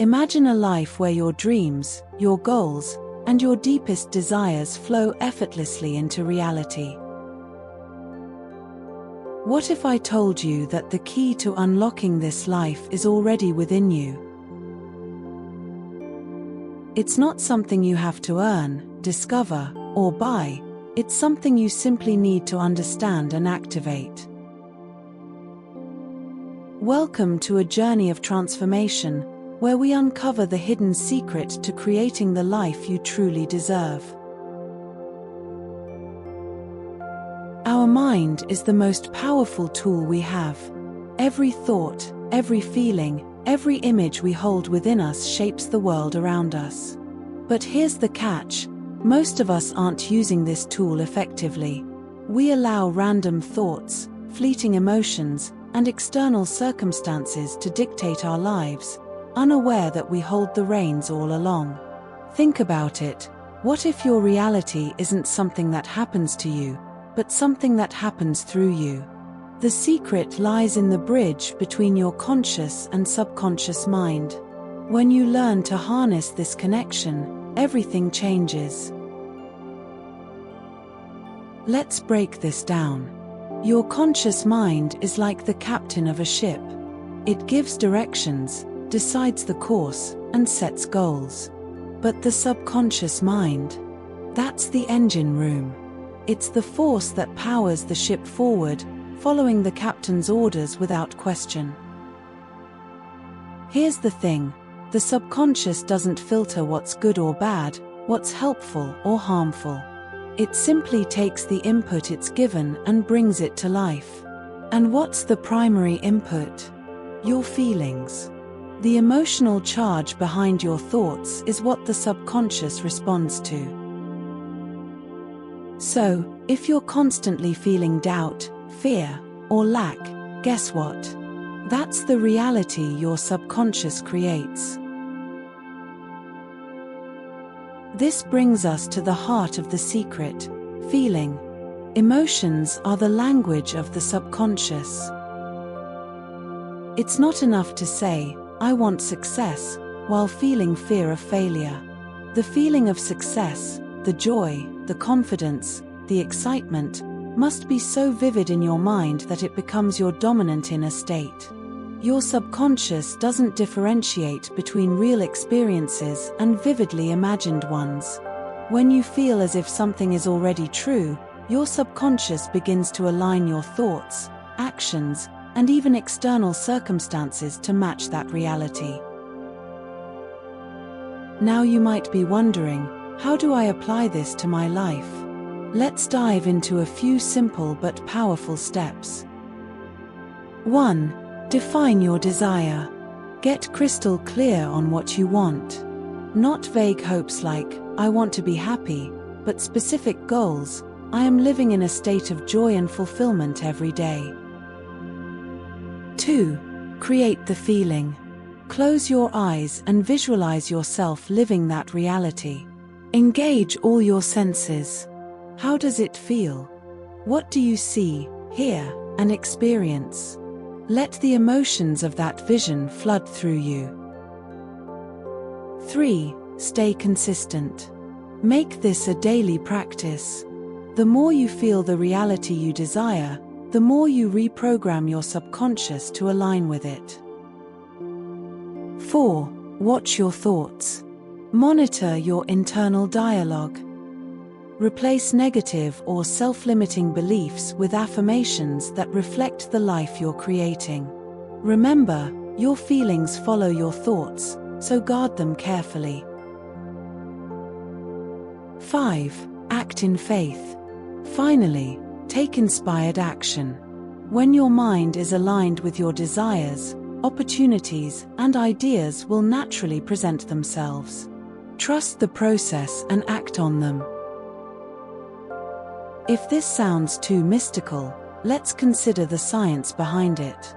Imagine a life where your dreams, your goals, and your deepest desires flow effortlessly into reality. What if I told you that the key to unlocking this life is already within you? It's not something you have to earn, discover, or buy. It's something you simply need to understand and activate. Welcome to a journey of transformation, where we uncover the hidden secret to creating the life you truly deserve. Our mind is the most powerful tool we have. Every thought, every feeling, every image we hold within us shapes the world around us. But here's the catch: most of us aren't using this tool effectively. We allow random thoughts, fleeting emotions, and external circumstances to dictate our lives, unaware that we hold the reins all along. Think about it. What if your reality isn't something that happens to you, but something that happens through you? The secret lies in the bridge between your conscious and subconscious mind. When you learn to harness this connection, everything changes. Let's break this down. Your conscious mind is like the captain of a ship. It gives directions, decides the course, and sets goals. But the subconscious mind, that's the engine room. It's the force that powers the ship forward, following the captain's orders without question. Here's the thing: the subconscious doesn't filter what's good or bad, what's helpful or harmful. It simply takes the input it's given and brings it to life. And what's the primary input? Your feelings. The emotional charge behind your thoughts is what the subconscious responds to. So, if you're constantly feeling doubt, fear, or lack, guess what? That's the reality your subconscious creates. This brings us to the heart of the secret: feeling. Emotions are the language of the subconscious. It's not enough to say, "I want success," while feeling fear of failure. The feeling of success, the joy, the confidence, the excitement, must be so vivid in your mind that it becomes your dominant inner state. Your subconscious doesn't differentiate between real experiences and vividly imagined ones. When you feel as if something is already true, your subconscious begins to align your thoughts, actions, and even external circumstances to match that reality. Now you might be wondering, how do I apply this to my life? Let's dive into a few simple but powerful steps. 1. Define your desire. Get crystal clear on what you want. Not vague hopes like, "I want to be happy," but specific goals. "I am living in a state of joy and fulfillment every day." 2. Create the feeling. Close your eyes and visualize yourself living that reality. Engage all your senses. How does it feel? What do you see, hear, and experience? Let the emotions of that vision flood through you. 3. Stay consistent. Make this a daily practice. The more you feel the reality you desire, the more you reprogram your subconscious to align with it. 4. Watch your thoughts. Monitor your internal dialogue. Replace negative or self-limiting beliefs with affirmations that reflect the life you're creating. Remember, your feelings follow your thoughts, so guard them carefully. 5. Act in faith. Finally, take inspired action. When your mind is aligned with your desires, opportunities and ideas will naturally present themselves. Trust the process and act on them. If this sounds too mystical, let's consider the science behind it.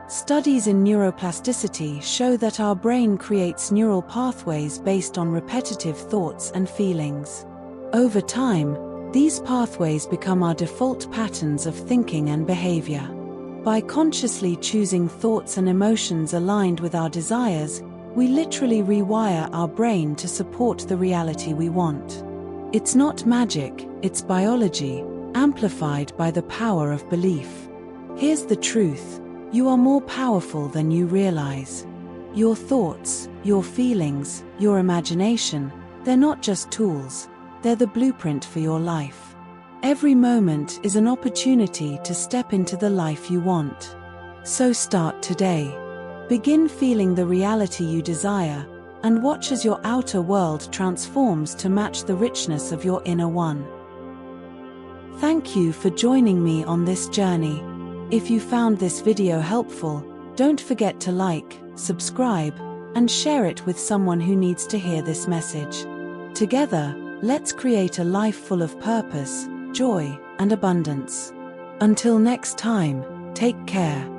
Studies in neuroplasticity show that our brain creates neural pathways based on repetitive thoughts and feelings. Over time, these pathways become our default patterns of thinking and behavior. By consciously choosing thoughts and emotions aligned with our desires, We literally rewire our brain to support the reality we want. It's not magic, it's biology, amplified by the power of belief. Here's the truth: you are more powerful than you realize. Your thoughts, your feelings, your imagination, they're not just tools, they're the blueprint for your life. Every moment is an opportunity to step into the life you want. So start today. Begin feeling the reality you desire, and watch as your outer world transforms to match the richness of your inner one. Thank you for joining me on this journey. If you found this video helpful, don't forget to like, subscribe, and share it with someone who needs to hear this message. Together, let's create a life full of purpose, joy, and abundance. Until next time, take care.